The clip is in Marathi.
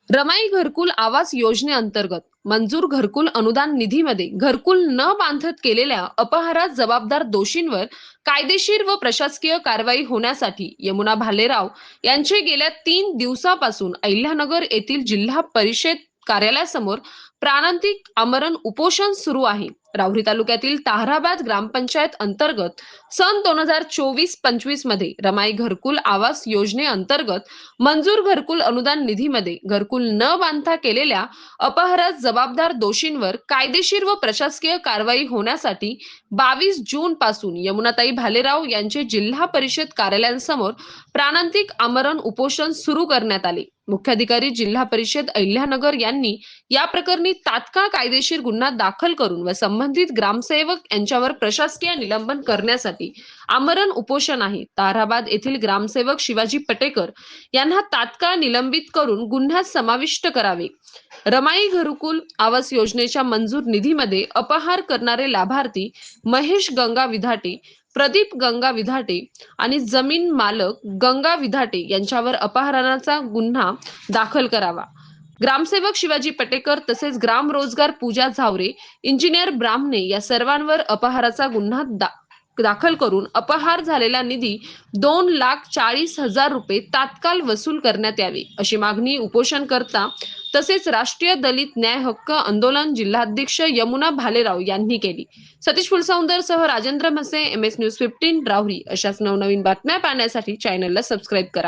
रमाई घरकुल आवास योजनेअंतर्गत मंजूर घरकुल अनुदान निधीमध्ये घरकुल न बांधत केलेल्या अपहारास जबाबदार दोषींवर कायदेशीर व प्रशासकीय कारवाई होण्यासाठी यमुना भालेराव यांचे गेल्या 3 दिवसापासून अहिल्यानगर येथील जिल्हा परिषद कार्यालयासमोर प्राणांतिक आमरण उपोषण सुरू आहे. राहुरी तालुक्यातील ताहराबाद ग्रामपंचायत अंतर्गत सन 2024-25 मध्ये रमाई घरकुल आवास योजनेअंतर्गत मंजूर घरकुल अनुदान निधीमध्ये घरकुल न बांधता केलेल्या अपहारास जबाबदार दोषींवर कायदेशीर व प्रशासकीय कारवाई होण्यासाठी 22 जून पासून यमुनाताई भालेराव यांचे जिल्हा परिषद कार्यालयासमोर प्राणांतिक आमरण उपोषण सुरू करण्यात आले. मुख्याधिकारी जिल्हा परिषद अहिल्यानगर यांनी या प्रकरणी तात्काळ कायदेशीर गुन्हा दाखल करून व संबंधित ग्रामसेवक यांच्यावर प्रशासकीय निलंबन करण्यासाठी आमरण उपोषण आहे. ताहराबाद येथील ग्रामसेवक शिवाजी पटेकर यांना तात्काळ निलंबित करून गुन्ह्यात समाविष्ट करावे. रमाई घरकुल आवास योजनेच्या मंजूर निधीमध्ये अपहार करणारे लाभार्थी महेश गंगा विधाटे, प्रदीप गंगा विधाटे आणि जमीन मालक गंगा विधाटे यांच्यावर अपहरणाचा गुन्हा दाखल करावा. ग्रामसेवक शिवाजी पटेकर तसेच ग्राम रोजगार पूजा झावरे, इंजिनियर ब्राह्मणे या सर्वांवर अपहाराचा गुन्हा दाखल करून अपहार झालेला निधी 2,40,000 रुपये तात्काळ वसूल करण्यात यावे अशी मागणी उपोषणकर्ता तसेच राष्ट्रीय दलित न्याय हक्क आंदोलन जिल्हाध्यक्ष यमुना भालेराव यांनी केली. सतीश फुलसौंदर सह राजेंद्र म्हसे, MS न्यूज 15 राहुरी. अशाच नवनवीन बातम्या पाहण्यासाठी चॅनलला सबस्क्राईब करा.